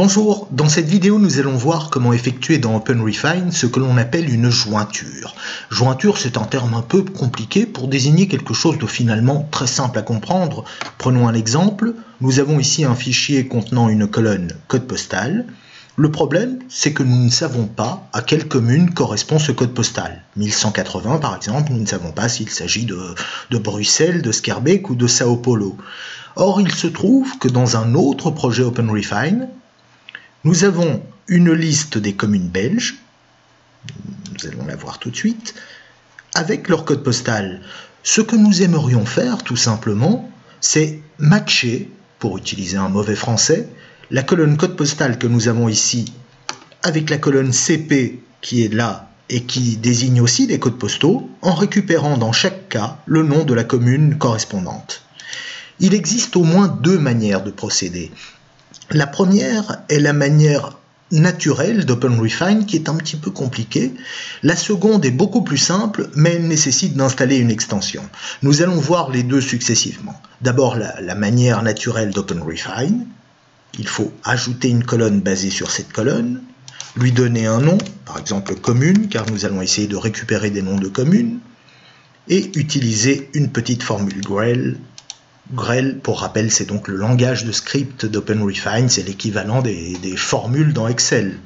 Bonjour, dans cette vidéo nous allons voir comment effectuer dans OpenRefine ce que l'on appelle une jointure. Jointure, c'est un terme un peu compliqué pour désigner quelque chose de finalement très simple à comprendre. Prenons un exemple, nous avons ici un fichier contenant une colonne code postal. Le problème, c'est que nous ne savons pas à quelle commune correspond ce code postal. 1180 par exemple, nous ne savons pas s'il s'agit de Bruxelles, de Schaerbeek ou de Sao Paulo. Or, il se trouve que dans un autre projet OpenRefine, nous avons une liste des communes belges, nous allons la voir tout de suite, avec leur code postal. Ce que nous aimerions faire, tout simplement, c'est matcher, pour utiliser un mauvais français, la colonne code postal que nous avons ici avec la colonne CP qui est là et qui désigne aussi des codes postaux, en récupérant dans chaque cas le nom de la commune correspondante. Il existe au moins deux manières de procéder. La première est la manière naturelle d'OpenRefine qui est un petit peu compliquée. La seconde est beaucoup plus simple, mais elle nécessite d'installer une extension. Nous allons voir les deux successivement. D'abord la manière naturelle d'OpenRefine. Il faut ajouter une colonne basée sur cette colonne, lui donner un nom, par exemple commune, car nous allons essayer de récupérer des noms de communes, et utiliser une petite formule Grell. Grell, pour rappel, c'est donc le langage de script d'OpenRefine, c'est l'équivalent des formules dans Excel.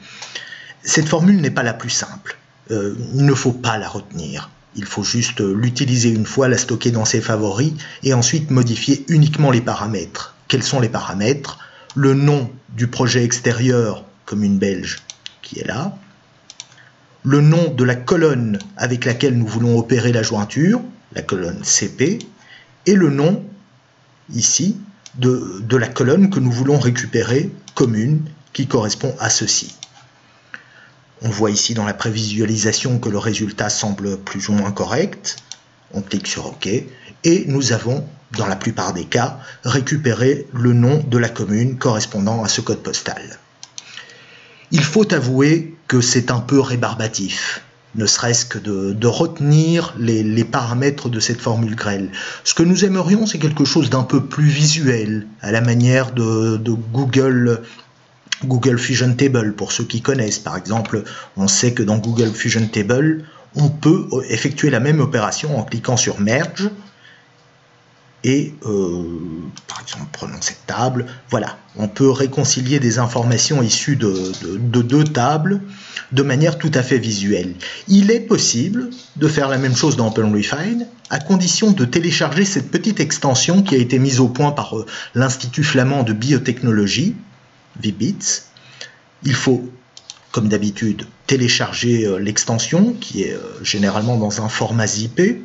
Cette formule n'est pas la plus simple, il ne faut pas la retenir. Il faut juste l'utiliser une fois, la stocker dans ses favoris, et ensuite modifier uniquement les paramètres. Quels sont les paramètres? Le nom du projet extérieur, commune belge, qui est là, le nom de la colonne avec laquelle nous voulons opérer la jointure, la colonne CP, et le nom ici de la colonne que nous voulons récupérer, commune, qui correspond à ceci. On voit ici dans la prévisualisation que le résultat semble plus ou moins correct. On clique sur OK et nous avons, dans la plupart des cas, récupéré le nom de la commune correspondant à ce code postal. Il faut avouer que c'est un peu rébarbatif, ne serait-ce que de retenir les paramètres de cette formule Grell. Ce que nous aimerions, c'est quelque chose d'un peu plus visuel, à la manière de Google Fusion Table, pour ceux qui connaissent. Par exemple, on sait que dans Google Fusion Table, on peut effectuer la même opération en cliquant sur Merge, et par exemple, prenons cette table, voilà, on peut réconcilier des informations issues de deux tables de manière tout à fait visuelle. Il est possible de faire la même chose dans OpenRefine, à condition de télécharger cette petite extension qui a été mise au point par l'Institut flamand de biotechnologie, VBITS. Il faut, comme d'habitude, télécharger l'extension qui est généralement dans un format zippé,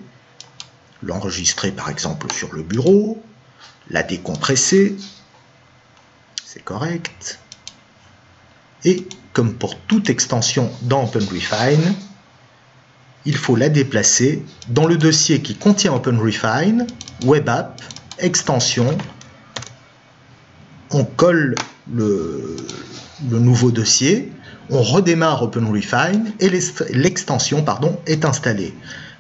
l'enregistrer par exemple sur le bureau, la décompresser, c'est correct. Et comme pour toute extension dans OpenRefine, il faut la déplacer dans le dossier qui contient OpenRefine, Web App, extension. On colle le nouveau dossier, on redémarre OpenRefine et l'extension est installée.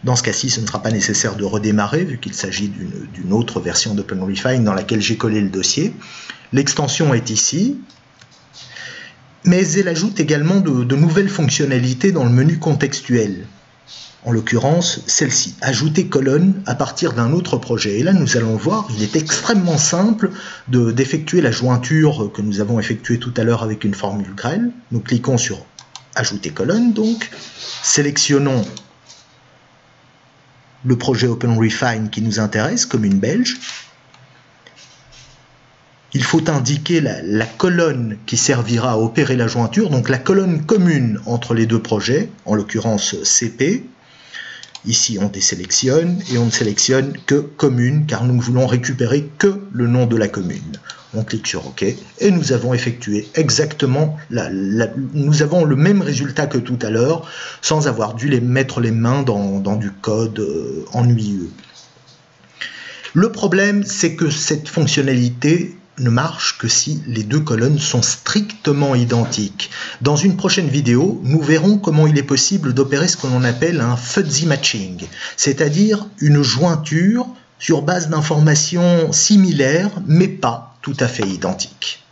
Dans ce cas-ci, ce ne sera pas nécessaire de redémarrer vu qu'il s'agit d'une autre version d'OpenRefine dans laquelle j'ai collé le dossier. L'extension est ici, mais elle ajoute également de nouvelles fonctionnalités dans le menu contextuel. En l'occurrence, celle-ci, ajouter colonne à partir d'un autre projet. Et là, nous allons voir, il est extrêmement simple d'effectuer la jointure que nous avons effectuée tout à l'heure avec une formule Grell. Nous cliquons sur ajouter colonne, donc, sélectionnons le projet OpenRefine qui nous intéresse, commune belge. Il faut indiquer la colonne qui servira à opérer la jointure, donc la colonne commune entre les deux projets, en l'occurrence CP. Ici, on désélectionne et on ne sélectionne que commune, car nous ne voulons récupérer que le nom de la commune. On clique sur OK et nous avons effectué exactement, nous avons le même résultat que tout à l'heure, sans avoir dû mettre les mains dans du code ennuyeux. Le problème, c'est que cette fonctionnalité ne marche que si les deux colonnes sont strictement identiques. Dans une prochaine vidéo, nous verrons comment il est possible d'opérer ce que l'on appelle un fuzzy matching, c'est-à-dire une jointure sur base d'informations similaires mais pas tout à fait identiques.